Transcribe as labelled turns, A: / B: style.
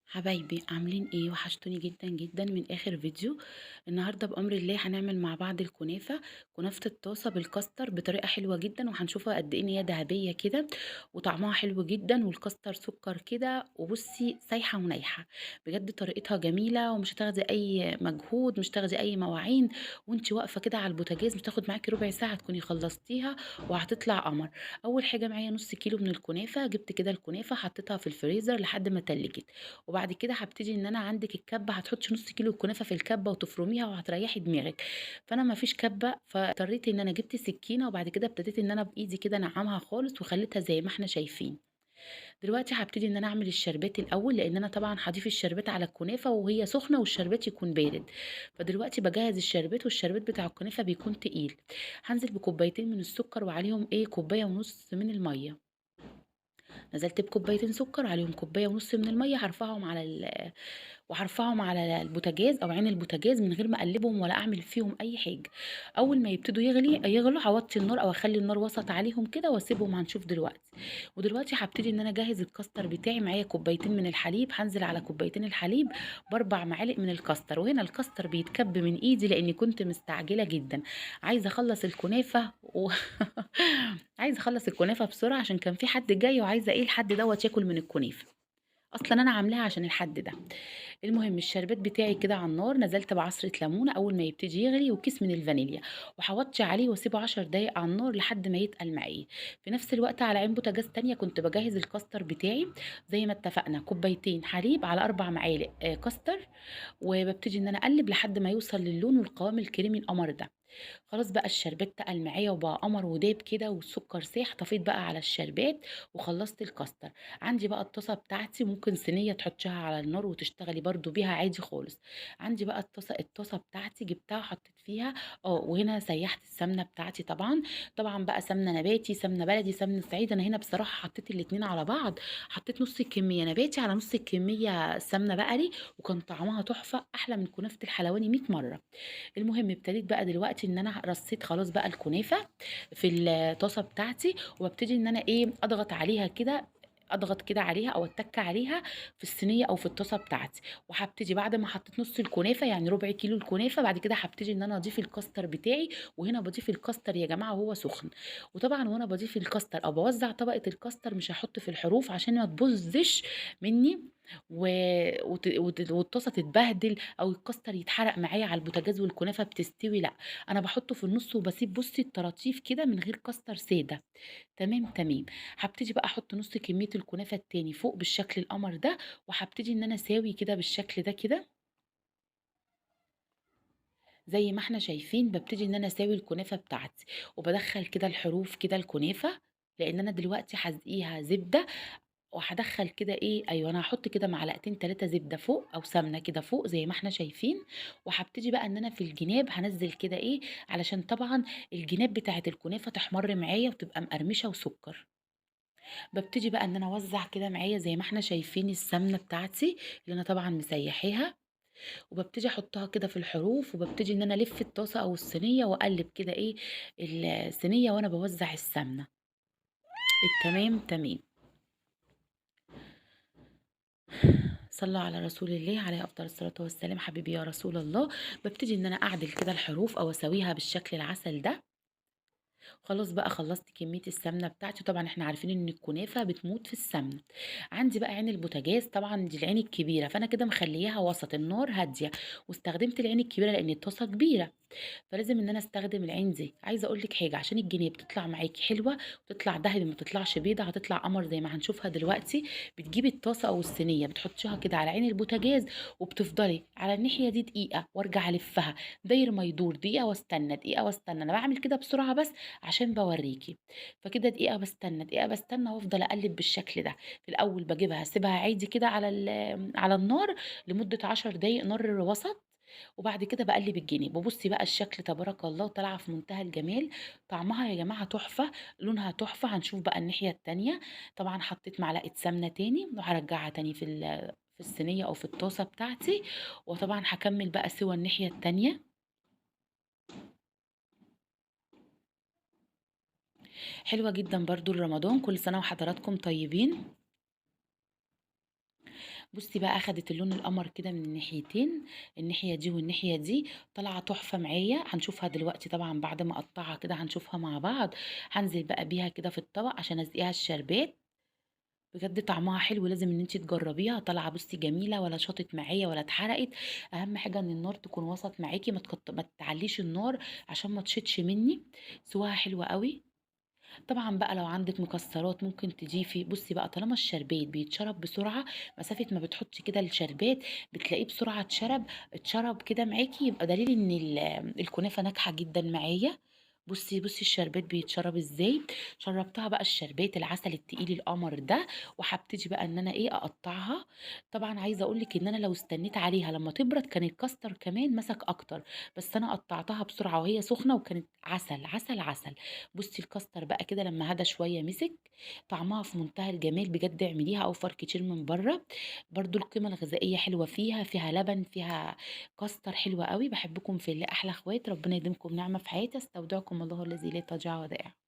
A: حبايبي عاملين ايه؟ وحشتوني جدا جدا من اخر فيديو. النهارده بامر الله هنعمل مع بعض كنافه الطاسه بالكاستر بطريقه حلوه جدا، وهنشوفها قد ايه إن هي ذهبيه كده وطعمها حلو جدا، والكاستر سكر كده، وبصي سايحه ونايحه. بجد طريقتها جميله ومش هتاخدي اي مجهود، مش هتاخدي اي مواعين، وانتي واقفه كده على البوتاجاز مش تاخد معاكي ربع ساعه تكوني خلصتيها وهتطلع قمر. اول حاجه معايا نص كيلو من الكنافه، جبت كده الكنافه حطيتها في الفريزر لحد ما تلجت. وبعد كده هبتدي ان انا عندك الكبه، هتحطي نص كيلو الكنافه في الكبه وتفرميها وهتريحي دماغك. فانا ما فيش كبه، فاضطريت ان انا جبت سكينه، وبعد كده ابتديت ان انا بايدي كده انعمها خالص وخليتها زي ما احنا شايفين. دلوقتي هبتدي ان انا اعمل الشربات الاول، لان انا طبعا هضيف الشربات على الكنافه وهي سخنه والشربات يكون بارد. فدلوقتي بجهز الشربات، والشربات بتاع الكنافه بيكون تقيل. هنزل بكوبايتين من السكر وعليهم كوبايه ونص من الميه. نزلت بكوبايتين سكر عليهم كوبايه ونص من الميه، وهرفعهم على البوتاجاز او عين البوتاجاز من غير ما اقلبهم ولا اعمل فيهم اي حاجه. اول ما يبتدوا يغلوا هوطي النار او اخلي النار وسط عليهم كده واسيبهم، هنشوف دلوقتي. ودلوقتي هبتدي ان انا اجهز الكاستر بتاعي. معايا كوبايتين من الحليب، هنزل على كوبايتين الحليب باربع معالق من الكاستر. وهنا الكاستر بيتكب من ايدي لاني كنت مستعجله جدا، عايزه اخلص الكنافه عايزه اخلص الكنافه بسرعه عشان كان في حد جاي، وعايزه الحد دوت ياكل من الكنافه. اصلا انا عاملاها عشان الحد ده. المهم الشربات بتاعي كده على النار، نزلت بعصرة ليمونة أول ما يبتدي يغلي وكيس من الفانيليا، وحوطش عليه واسيبه 10 دقايق على النار لحد ما يتقل معايا. في نفس الوقت على عين بوتاجاز تانية كنت بجهز الكاستر بتاعي. زي ما اتفقنا كوبايتين حليب على 4 معالق كاستر، وببتدي ان انا اقلب لحد ما يوصل للون والقوام الكريمي القمر ده. خلاص بقى الشربات تقل معايا وبقى قمر وداب كده، والسكر ساح، طفيت بقى على الشربات وخلصت الكاستر. عندي بقى الطاسه بتاعتي، ممكن صينيه تحطيها على النار وتشتغلي برضو بيها عادي خالص. عندي بقى الطاسه بتاعتي جبتها وحطيت فيها. وهنا سيحت السمنه بتاعتي طبعا. طبعا بقى سمنه نباتي، سمنه بلدي، سمنه سعيد. انا هنا بصراحه حطيت الاتنين على بعض، حطيت نص الكميه نباتي على نص الكميه سمنه بقري، وكان طعمها تحفه احلى من كنافه الحلواني 100 مره. المهم ابتديت بقى دلوقتي ان انا رصيت خلاص بقى الكنافه في الطاسه بتاعتي، وابتدي ان انا اضغط عليها كده، اضغط كده عليها او اتك عليها في الصينيه او في الطاسه بتاعتي. وهبتدي بعد ما حطيت نص الكنافه، يعني ربع كيلو الكنافه، بعد كده هبتدي ان انا اضيف الكاستر بتاعي. وهنا بضيف الكاستر يا جماعه وهو سخن. وطبعا وانا بضيف الكاستر او بوزع طبقه الكاستر مش هحط في الحروف عشان ما تبوظش مني و... والطاسه تتبهدل او الكاستر يتحرق معايا على البوتاجاز والكنافه بتستوي. لا، انا بحطه في النص وبسيب بصي الطراطيف كده من غير كاستر ساده. تمام تمام. هبتدي بقى احط نص كميه الكنافه التاني فوق بالشكل القمر ده، وهبتدي ان انا اساوي كده بالشكل ده كده. زي ما احنا شايفين ببتدي ان انا اساوي الكنافه بتاعتي، وبدخل كده الحروف كده الكنافه، لان انا دلوقتي هسقيها زبده. وهدخل كده ايوه، انا هحط كده معلقتين 3 زبده فوق او سمنه كده فوق زي ما احنا شايفين. وهبتدي بقى ان انا في الجناب هنزل كده علشان طبعا الجناب بتاعت الكنافه تحمر معايا وتبقى مقرمشه وسكر. ببتدي بقى ان انا اوزع كده معايا زي ما احنا شايفين السمنه بتاعتي اللي انا طبعا مسيحاها، وببتدي احطها كده في الحروف، وببتدي ان انا الف الطاسه او الصينيه واقلب كده الصينيه وانا بوزع السمنه. التمام تمام. صلى على رسول الله عليه افضل الصلاه والسلام. حبيبي يا رسول الله. ببتدي ان انا اعدل كده الحروف او اسويها بالشكل العسل ده. خلاص بقى خلصت كميه السمنه بتاعتي. طبعا احنا عارفين ان الكنافه بتموت في السمنه. عندي بقى عين البوتاجاز، طبعا دي العين الكبيره، فانا كده مخليها وسط النار هاديه. واستخدمت العين الكبيره لان الطاسه كبيره، فلازم ان انا استخدم العين دي. عايزه اقول لك حاجه، عشان الجنيه بتطلع معاكي حلوه وتطلع ذهبي ما تطلعش بيضه، هتطلع قمر زي ما هنشوفها دلوقتي. بتجيبي الطاسه او الصينيه بتحطيها كده على عين البوتاجاز، وبتفضلي على الناحيه دي دقيقه وارجع الفها داير ما يدور، دقيقه واستنى دقيقه واستنى. انا بعمل كده بسرعه بس عشان بوريكي. فكده دقيقه بستنى دقيقه بستنى وافضل اقلب بالشكل ده. في الاول بجيبها اسيبها عادي كده على النار لمده 10 دقايق، نار وسط. وبعد كده بقلب الجنيه. ببصي بقى الشكل تبارك الله طالعه في منتهى الجمال. طعمها يا جماعه تحفه، لونها تحفه. هنشوف بقى الناحيه التانية. طبعا حطيت معلقه سمنه تاني وهرجعها تاني في الصينيه او في الطاسه بتاعتي. وطبعا هكمل بقى سوى الناحيه التانية. حلوه جدا برضو لرمضان، كل سنه وحضراتكم طيبين. بُصّي بقى أخدت اللون القمر كده من الناحيتين، الناحية دي والناحية دي، طالعة تحفة معايا، هنشوفها دلوقتي طبعًا بعد ما أقطّعها كده هنشوفها مع بعض، هانزل بقى بيها كده في الطبق عشان أسقيها الشربات، بجد طعمها حلو لازم إن أنتِ تجرّبيها، طالعة بُصّي جميلة ولا شاطت معايا ولا اتحرقت، أهم حاجة إن النار تكون وسط معاكِ ما تعلّيش النار عشان ما تشيطش منّي، سواها حلو أوي. طبعًا بقى لو عندِك مكسرات ممكن تضيفي بُصّي بقى طالما الشربات بيتشرب بسرعة، مسافة ما بتحطي كده الشربات بتلاقيه بسرعة اتشرب كده معاكِ، يبقى دليل إن الكنافة ناجحة جدًا معايا. بُصّي الشربات بيتشرب إزاي، شربتها بقى الشربات العسل التقيل القمر ده، وهابتدي بقى إن أنا إيه أقطّعها. طبعًا عايزة أقول لِك إن أنا لو استنيت عليها لمّا تبرد كان الكاستر كمان مسك أكتر، بس أنا قطّعتها بسرعة وهي سخنة وكانت عسل، عسل، عسل. بُصّي الكاستر بقى كده لمّا هدى شوية مسك، طعمها في منتهى الجمال، بجد اعمليها أوفر كتير من برّه، برضه القيمة الغذائية حلوة فيها، فيها لبن، فيها كاستر حلوة أوي، باحبكم في الله أحلى أخوات، ربنا يديمكم نعمة في حياتي، أستودعكم الله الذي لا تضيع ودائعه.